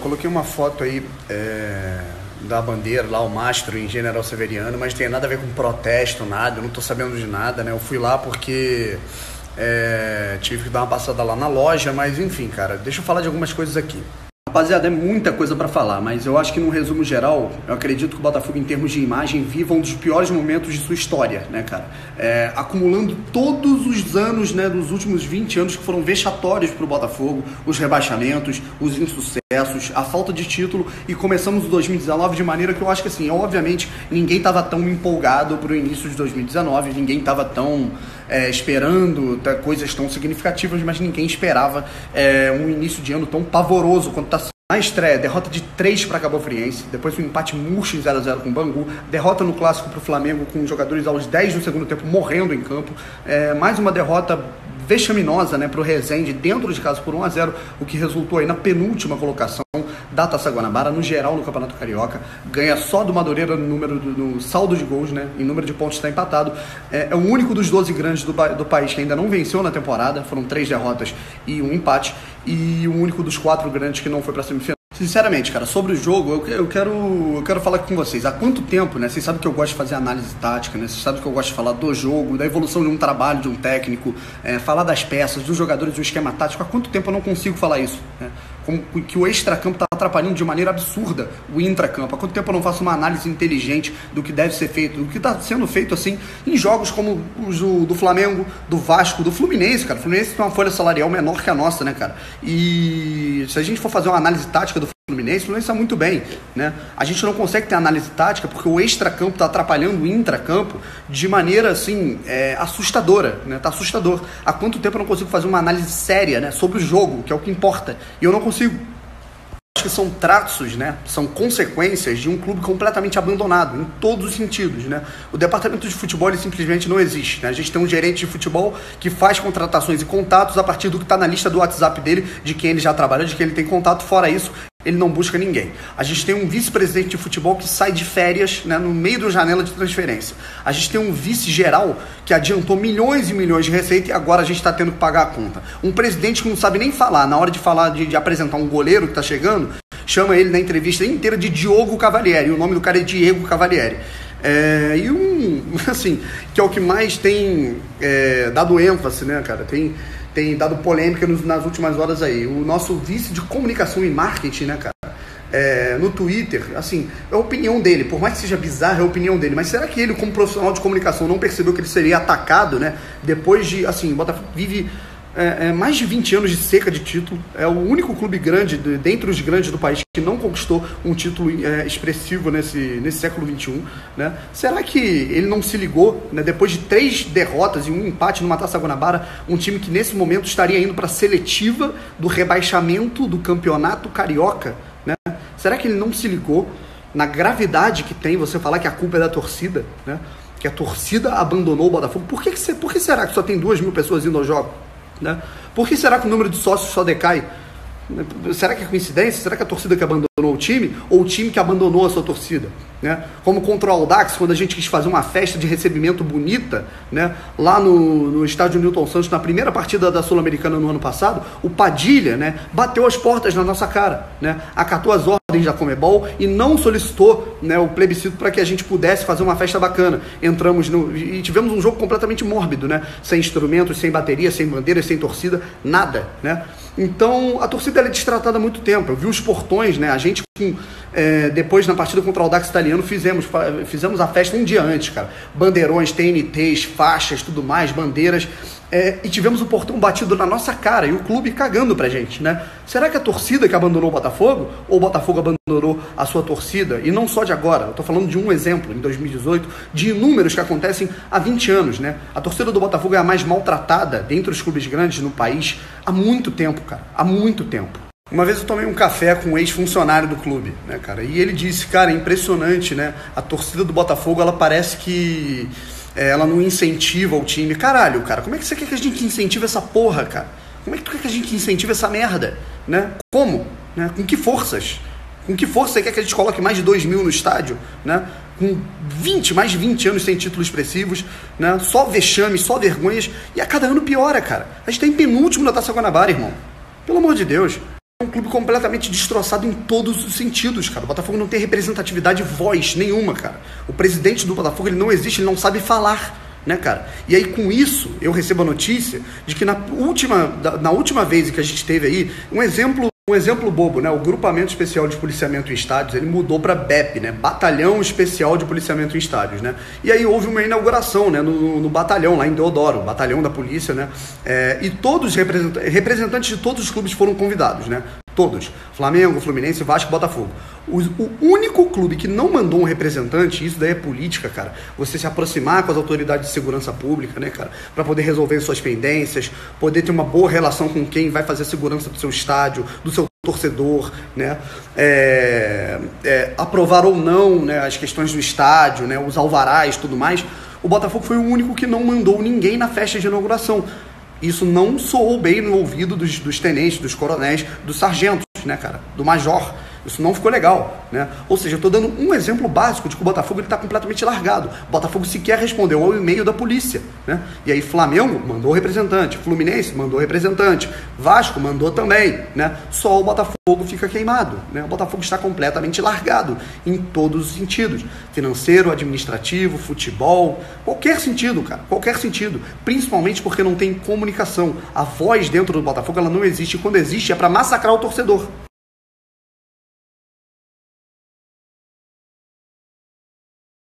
coloquei uma foto aí da bandeira, lá o mastro em General Severiano, mas não tem nada a ver com protesto, nada, eu não tô sabendo de nada, né? Eu fui lá porque tive que dar uma passada lá na loja, mas enfim, cara, deixa eu falar de algumas coisas aqui. Rapaziada, é muita coisa pra falar, mas eu acho que num resumo geral, eu acredito que o Botafogo, em termos de imagem, viva um dos piores momentos de sua história, né, cara? Acumulando todos os anos, né, dos últimos 20 anos que foram vexatórios pro Botafogo, os rebaixamentos, os insucessos, a falta de título, e começamos o 2019 de maneira que eu acho que, assim, obviamente, ninguém tava tão empolgado pro início de 2019, ninguém tava tão esperando coisas tão significativas, mas ninguém esperava um início de ano tão pavoroso quanto tá. Na estreia, derrota de 3 para Cabo Friense, depois um empate murcho em 0x0 com o Bangu, derrota no Clássico para o Flamengo com jogadores aos 10 do segundo tempo morrendo em campo, mais uma derrota vexaminosa, né, para o Resende dentro de casa por 1x0, o que resultou aí na penúltima colocação da Taça Guanabara, no geral no Campeonato Carioca, ganha só do Madureira no saldo de gols, né, em número de pontos está empatado, é o único dos 12 grandes do país que ainda não venceu na temporada, foram 3 derrotas e um empate, e o único dos 4 grandes que não foi para semifinal. Sinceramente, cara, sobre o jogo, eu quero falar aqui com vocês. Há quanto tempo, né? Vocês sabem que eu gosto de fazer análise tática, né? Vocês sabem que eu gosto de falar do jogo, da evolução de um trabalho, de um técnico, falar das peças, dos jogadores, do esquema tático. Há quanto tempo eu não consigo falar isso, né? Como que o extracampo está atrapalhando de maneira absurda o intracampo. Há quanto tempo eu não faço uma análise inteligente do que deve ser feito, do que está sendo feito, assim, em jogos como os do Flamengo, do Vasco, do Fluminense, cara. O Fluminense tem uma folha salarial menor que a nossa, né, cara? E se a gente for fazer uma análise tática do Fluminense, o Fluminense está muito bem, né? A gente não consegue ter análise tática porque o extracampo está atrapalhando o intracampo de maneira, assim, assustadora, né? Tá assustador. Há quanto tempo eu não consigo fazer uma análise séria, né, sobre o jogo, que é o que importa, e eu não consigo. Acho que são traços, né? São consequências de um clube completamente abandonado, em todos os sentidos, né? O departamento de futebol, ele simplesmente não existe, né? A gente tem um gerente de futebol que faz contratações e contatos a partir do que está na lista do WhatsApp dele, de quem ele já trabalha, de quem ele tem contato. Fora isso, ele não busca ninguém. A gente tem um vice-presidente de futebol que sai de férias, né, no meio da janela de transferência. A gente tem um vice-geral que adiantou milhões e milhões de receita e agora a gente está tendo que pagar a conta. Um presidente que não sabe nem falar, na hora de falar, de apresentar um goleiro que está chegando, chama ele na entrevista inteira de Diogo Cavalieri. O nome do cara é Diego Cavalieri. Assim, que é o que mais tem dado ênfase, né, cara? Tem dado polêmica nas últimas horas aí. O nosso vice de comunicação e marketing, né, cara? No Twitter, assim, é a opinião dele, por mais que seja bizarra, é a opinião dele, mas será que ele, como profissional de comunicação, não percebeu que ele seria atacado, né? Depois de, assim, o Botafogo vive mais de 20 anos de seca de título, é o único clube grande, dentre os grandes do país, que não conquistou um título expressivo nesse século XXI, né? Será que ele não se ligou, né, depois de 3 derrotas e um empate numa Taça Guanabara, um time que nesse momento estaria indo para a seletiva do rebaixamento do Campeonato Carioca, né? Será que ele não se ligou na gravidade que tem você falar que a culpa é da torcida, né? Que a torcida abandonou o Botafogo? Por que será que só tem 2.000 pessoas indo ao jogo, né? Por que será que o número de sócios só decai? Será que é coincidência? Será que é a torcida que abandonou o time ou o time que abandonou a sua torcida, né? Como contra o Audax, quando a gente quis fazer uma festa de recebimento bonita, né, lá no estádio Newton Santos, na primeira partida da Sul-Americana no ano passado, o Padilha, né, bateu as portas na nossa cara, né, acatou as ordens da Conmebol e não solicitou, né, o plebiscito para que a gente pudesse fazer uma festa bacana. Entramos e tivemos um jogo completamente mórbido, né, sem instrumentos, sem bateria, sem bandeiras, sem torcida, nada, né? Então a torcida é destratada há muito tempo. Eu vi os portões, né? A gente, depois na partida contra o Audax Italiano, fizemos a festa um dia antes, cara. Bandeirões, TNTs, faixas, tudo mais, bandeiras. E tivemos o portão batido na nossa cara e o clube cagando pra gente, né? Será que a torcida que abandonou o Botafogo ou o Botafogo abandonou a sua torcida? E não só de agora, eu tô falando de um exemplo, em 2018, de inúmeros que acontecem há 20 anos, né? A torcida do Botafogo é a mais maltratada dentre os clubes grandes no país há muito tempo, cara, há muito tempo. Uma vez eu tomei um café com um ex-funcionário do clube, né, cara? E ele disse, cara, é impressionante, né? A torcida do Botafogo, ela parece que ela não incentiva o time. Caralho, cara, como é que você quer que a gente incentive essa porra, cara? Como é que tu quer que a gente incentive essa merda, né? Como? Né? Com que forças? Com que força você quer que a gente coloque mais de 2.000 no estádio, né? Com mais de 20 anos sem títulos expressivos, né? Só vexames, só vergonhas, e a cada ano piora, cara. A gente tá em penúltimo na Taça Guanabara, irmão. Pelo amor de Deus. é um clube completamente destroçado em todos os sentidos, cara. O Botafogo não tem representatividade, voz nenhuma, cara. O presidente do Botafogo, ele não existe, ele não sabe falar, né, cara? E aí, com isso, eu recebo a notícia de que na última vez que a gente teve aí, um exemplo bobo, né? O Grupamento Especial de Policiamento em Estádios, ele mudou para BEP, né? Batalhão Especial de Policiamento em Estádios, né? E aí houve uma inauguração, né? No batalhão, lá em Deodoro, batalhão da polícia, né? E todos os representantes de todos os clubes foram convidados, né? Todos. Flamengo, Fluminense, Vasco, Botafogo. O único clube que não mandou um representante, isso daí é política, cara. Você se aproximar com as autoridades de segurança pública, né, cara? Para poder resolver suas pendências, poder ter uma boa relação com quem vai fazer a segurança do seu estádio, do seu torcedor, né? Aprovar ou não, né, as questões do estádio, né, os alvarás e tudo mais. O Botafogo foi o único que não mandou ninguém na festa de inauguração. Isso não soou bem no ouvido dos tenentes, dos coronéis, dos sargentos, né, cara? Do major. Isso não ficou legal, né? Ou seja, eu estou dando um exemplo básico de que o Botafogo está completamente largado. O Botafogo sequer respondeu ao e-mail da polícia, né? E aí Flamengo mandou representante, Fluminense mandou representante, Vasco mandou também, né? Só o Botafogo fica queimado, né? O Botafogo está completamente largado em todos os sentidos. Financeiro, administrativo, futebol, qualquer sentido, cara, qualquer sentido. Principalmente porque não tem comunicação. A voz dentro do Botafogo, ela não existe. E quando existe é para massacrar o torcedor.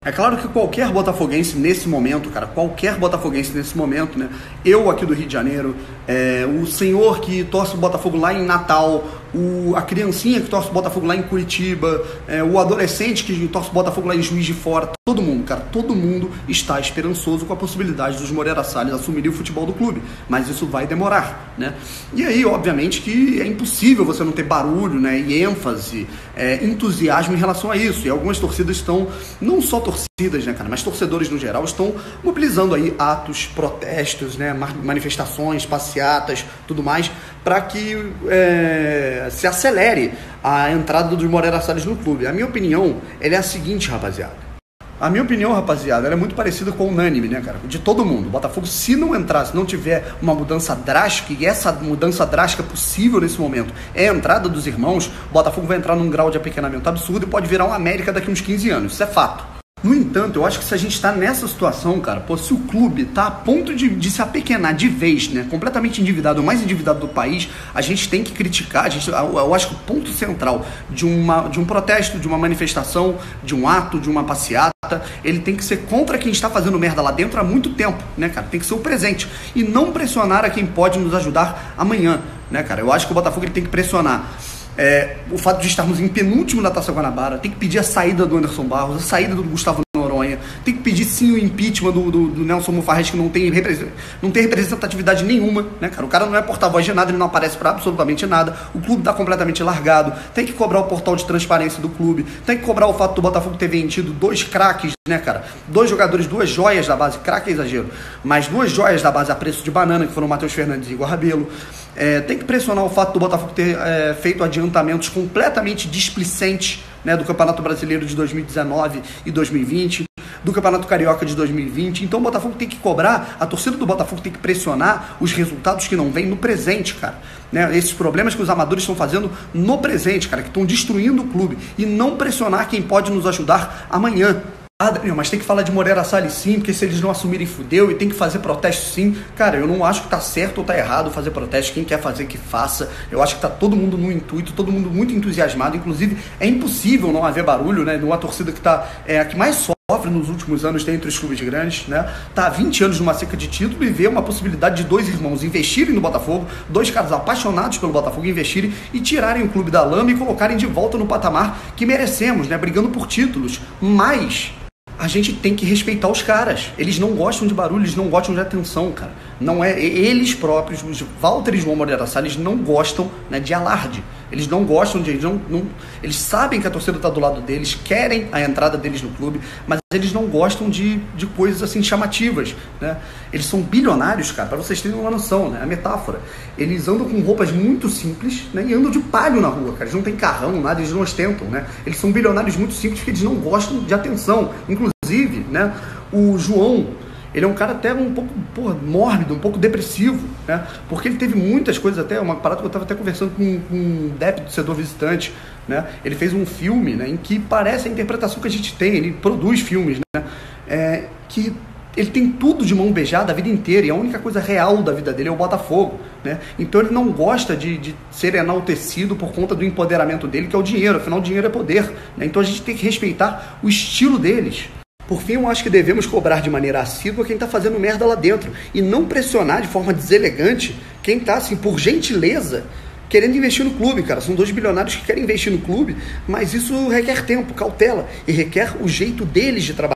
É claro que qualquer botafoguense nesse momento, cara, né? Eu aqui do Rio de Janeiro, o senhor que torce o Botafogo lá em Natal, a criancinha que torce o Botafogo lá em Curitiba, o adolescente que torce o Botafogo lá em Juiz de Fora, todo mundo, cara, todo mundo está esperançoso com a possibilidade dos Moreira Salles assumirem o futebol do clube, mas isso vai demorar, né? E aí, obviamente, que é impossível você não ter barulho, né, e ênfase, entusiasmo em relação a isso, e algumas torcidas estão, não só torcidas, né, cara, mas torcedores no geral estão mobilizando aí atos, protestos, né, manifestações, passeatas, tudo mais, para que se acelere a entrada dos Moreira Salles no clube. A minha opinião, ela é a seguinte, rapaziada. A minha opinião, rapaziada, ela é muito parecida com a unânime, né, cara? De todo mundo. O Botafogo, se não entrar, se não tiver uma mudança drástica, e essa mudança drástica possível nesse momento é a entrada dos irmãos, o Botafogo vai entrar num grau de apequenamento absurdo e pode virar uma América daqui uns 15 anos. Isso é fato. No entanto, eu acho que se a gente está nessa situação, cara, se o clube está a ponto de se apequenar de vez, né, completamente endividado, o mais endividado do país, a gente tem que criticar, eu acho que o ponto central de um protesto, de uma manifestação, de um ato, de uma passeata, ele tem que ser contra quem está fazendo merda lá dentro há muito tempo, né, cara? Tem que ser o presente e não pressionar a quem pode nos ajudar amanhã, né, cara? Eu acho que o Botafogo ele tem que pressionar. O fato de estarmos em penúltimo na Taça Guanabara, tem que pedir a saída do Anderson Barros, a saída do Gustavo Noronha, tem que pedir sim o impeachment do Nelson Mufarrez, que não tem representatividade nenhuma, né, cara? O cara não é porta-voz de nada, ele não aparece para absolutamente nada, o clube está completamente largado, tem que cobrar o portal de transparência do clube, tem que cobrar o fato do Botafogo ter vendido 2 craques, né, cara? 2 jogadores, 2 joias da base, craque é exagero, mas 2 joias da base a preço de banana, que foram o Matheus Fernandes e Igor Rabelo. Tem que pressionar o fato do Botafogo ter feito adiantamentos completamente displicentes, né, do Campeonato Brasileiro de 2019 e 2020, do Campeonato Carioca de 2020. Então o Botafogo tem que cobrar, a torcida do Botafogo tem que pressionar os resultados que não vêm no presente, cara. Né? Esses problemas que os amadores estão fazendo no presente, cara, que estão destruindo o clube. E não pressionar quem pode nos ajudar amanhã. Ah, Daniel, mas tem que falar de Moreira Salles sim, porque se eles não assumirem, fudeu, e tem que fazer protesto sim. Cara, eu não acho que tá certo ou tá errado fazer protesto, quem quer fazer que faça. Eu acho que tá todo mundo no intuito, todo mundo muito entusiasmado, inclusive é impossível não haver barulho, né, numa torcida que tá, a que mais sofre nos últimos anos dentre os clubes grandes, né, tá há 20 anos numa seca de título e vê uma possibilidade de 2 irmãos investirem no Botafogo, 2 caras apaixonados pelo Botafogo investirem e tirarem o clube da lama e colocarem de volta no patamar que merecemos, né, brigando por títulos, mas a gente tem que respeitar os caras. Eles não gostam de barulho, eles não gostam de atenção, cara. Não é, eles próprios, os Walter e João Moreira Salles, não gostam, né, de alarde. Eles não gostam de... eles sabem que a torcida está do lado deles, querem a entrada deles no clube, mas eles não gostam de coisas assim chamativas, né? Eles são bilionários, cara, para vocês terem uma noção, né? A metáfora. Eles andam com roupas muito simples, né? E andam de palho na rua, cara. Eles não têm carrão, nada, eles não ostentam, né? Eles são bilionários muito simples porque eles não gostam de atenção. Inclusive, né, o João Ele é um cara até um pouco, mórbido, um pouco depressivo, né? Porque ele teve muitas coisas, até uma parada que eu estava até conversando com um DEP do setor visitante, né? Ele fez um filme, né, em que parece a interpretação que a gente tem, ele produz filmes, né? Que ele tem tudo de mão beijada a vida inteira, e a única coisa real da vida dele é o Botafogo, né? Então ele não gosta de ser enaltecido por conta do empoderamento dele, que é o dinheiro, afinal o dinheiro é poder, né? Então a gente tem que respeitar o estilo deles. Por fim, eu acho que devemos cobrar de maneira assídua quem está fazendo merda lá dentro, e não pressionar de forma deselegante quem está, assim, por gentileza, querendo investir no clube, cara. São 2 bilionários que querem investir no clube, mas isso requer tempo, cautela, e requer o jeito deles de trabalhar,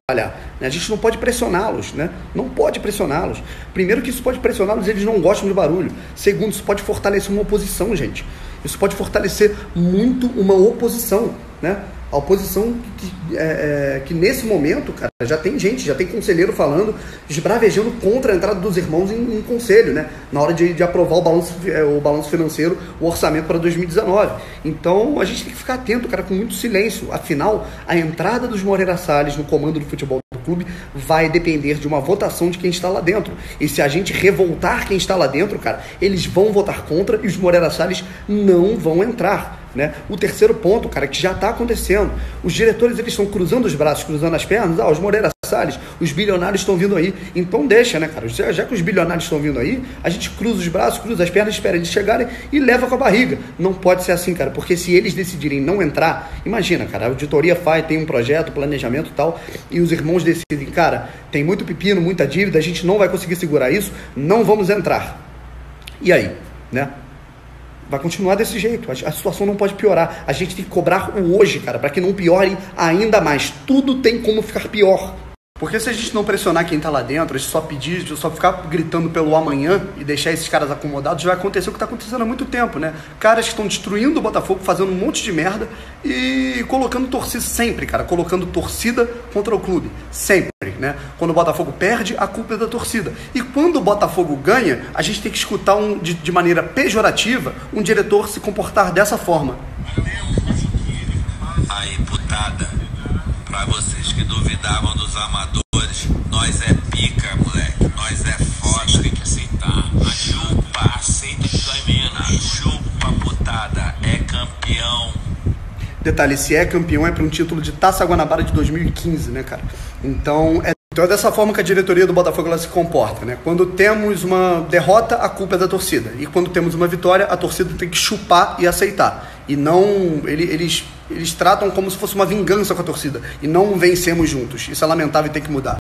né? A gente não pode pressioná-los, né? Não pode pressioná-los. Primeiro que isso pode pressioná-los, eles não gostam de barulho. Segundo, isso pode fortalecer uma oposição, gente. Isso pode fortalecer muito uma oposição, né? A oposição que nesse momento, cara, já tem gente, já tem conselheiro falando, esbravejando contra a entrada dos irmãos em conselho, né? Na hora de aprovar o balanço financeiro, o orçamento para 2019. Então, a gente tem que ficar atento, cara, com muito silêncio. Afinal, a entrada dos Moreira Salles no comando do futebol do clube vai depender de uma votação de quem está lá dentro. E se a gente revoltar quem está lá dentro, cara, eles vão votar contra e os Moreira Salles não vão entrar, né? O terceiro ponto, cara, que já está acontecendo, os diretores, eles estão cruzando os braços, cruzando as pernas, os Moreira Salles, os bilionários estão vindo aí, então deixa, né, cara, já que os bilionários estão vindo aí, a gente cruza os braços, cruza as pernas, espera eles chegarem e leva com a barriga. Não pode ser assim, cara, porque se eles decidirem não entrar, imagina, cara, a auditoria tem um projeto, planejamento e tal, e os irmãos decidem, cara, tem muito pepino, muita dívida, a gente não vai conseguir segurar isso, não vamos entrar. E aí, né? Vai continuar desse jeito, a situação não pode piorar. A gente tem que cobrar o hoje, cara, para que não piore ainda mais. Tudo tem como ficar pior. Porque se a gente não pressionar quem tá lá dentro, a gente só pedir, só ficar gritando pelo amanhã e deixar esses caras acomodados, vai acontecer o que tá acontecendo há muito tempo, né? Caras que estão destruindo o Botafogo, fazendo um monte de merda e colocando torcida sempre, cara, colocando torcida contra o clube, sempre, né? Quando o Botafogo perde, a culpa é da torcida. E quando o Botafogo ganha, a gente tem que escutar de maneira pejorativa um diretor se comportar dessa forma. Aí, putada, pra vocês que duvidavam dos amadores, nós é pica, moleque, nós é foda. Tem que aceitar. A chupa, aceita que dói menos. Chupa, putada, é campeão. Detalhe, se é campeão é para um título de Taça Guanabara de 2015, né, cara? Então é dessa forma que a diretoria do Botafogo ela se comporta, né? Quando temos uma derrota, a culpa é da torcida. E quando temos uma vitória, a torcida tem que chupar e aceitar. E não... Eles tratam como se fosse uma vingança com a torcida. E não vencemos juntos. Isso é lamentável e tem que mudar.